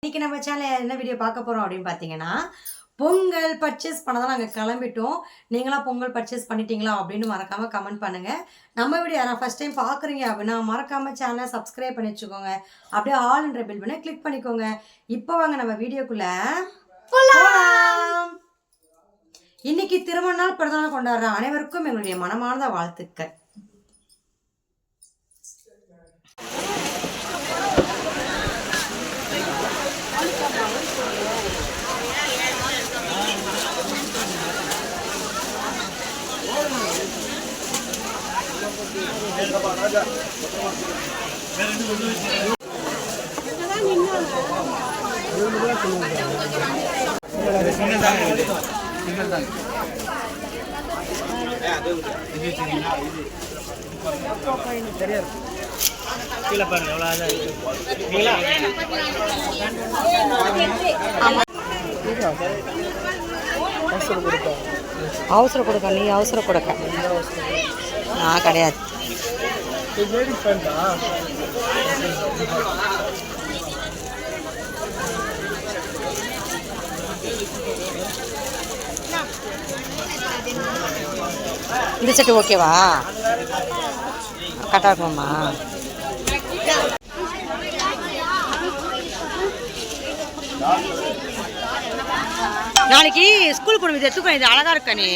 இன்னைக்கு நம்ம சேனல்ல என்ன வீடியோ பார்க்க போறோம் அப்படின்னு பார்த்தீங்கன்னா, பொங்கல் பர்ச்சேஸ் பண்ண தான் நாங்க கிளம்பிட்டோம். நீங்களாம் பொங்கல் பர்ச்சேஸ் பண்ணிட்டீங்களா அப்படின்னு மறக்காம கமெண்ட் பண்ணுங்க. நம்ம வீடியோ யாரா ஃபர்ஸ்ட் டைம் பார்க்குறீங்க அப்படின்னா மறக்காம சேனலை சப்ஸ்கிரைப் பண்ணி வச்சுக்கோங்க. அப்படியே ஆல்ன்ற பெல் பண்ணி கிளிக் பண்ணிக்கோங்க. இப்போ வாங்க நம்ம வீடியோக்குள்ள போலாம். இன்னைக்கு திருமண நாள் பிறந்தநாள் கொண்டாடுற அனைவருக்கும் எங்களுடைய மனமார்ந்த வாழ்த்துக்கள். அவசர கொடுக்க நீ அவசர கொடுக்க நான் கிடையாது. இந்த செட்டு ஓகேவா? கரெக்டாக இருக்குமா? நாளைக்கு ஸ்கூல் போகணும். இது எடுத்துக்கோ, இது அழகா இருக்கா நீ?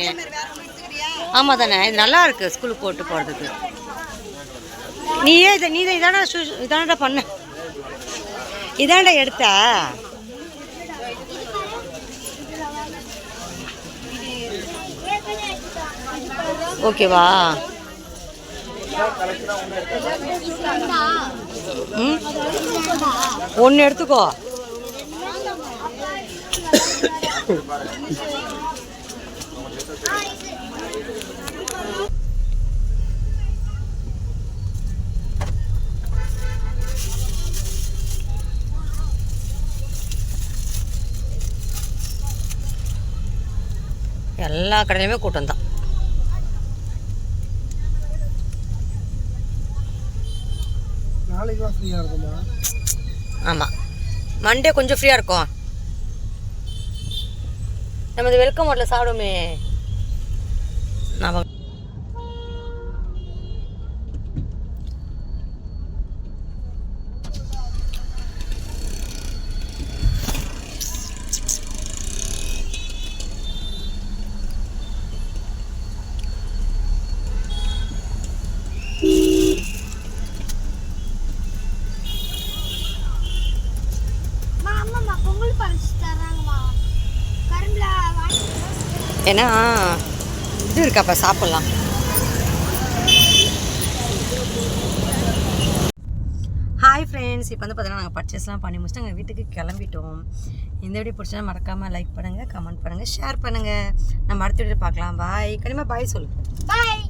ஆமாம் தானே, இது நல்லா இருக்கு ஸ்கூலுக்கு போட்டு போகிறதுக்கு. நீயே இதானடா பண்ண, இதான்டா எடுத்த. ஓகேவா? ஒன்று எடுத்துக்கோ. எல்லா கடையிலுமே கூட்டம் தான். நாளைக்குலாம் ஃப்ரீயாக இருக்குமா? ஆமாம், மண்டே கொஞ்சம் ஃப்ரீயாக இருக்கும். நம்ம இந்த வெல்கம் ஹோட்டலில் சாப்பிடுமே. நான் ஏன்னா இது இருக்காப்பா, சாப்பிட்லாம். ஹாய் ஃப்ரெண்ட்ஸ், இப்போ வந்து பார்த்தீங்கன்னா நாங்கள் பர்ச்சேஸ்லாம் பண்ணி முடிச்சுட்டு எங்கள் வீட்டுக்கு கிளம்பிட்டோம். இந்த வீடியோ பிடிச்சா மறக்காமல் லைக் பண்ணுங்கள், கமெண்ட் பண்ணுங்கள், ஷேர் பண்ணுங்கள். நம்ம அடுத்த வீடியோ பார்க்கலாம். பாய். கண்டிப்பாக பாய் சொல்லு. பாய்.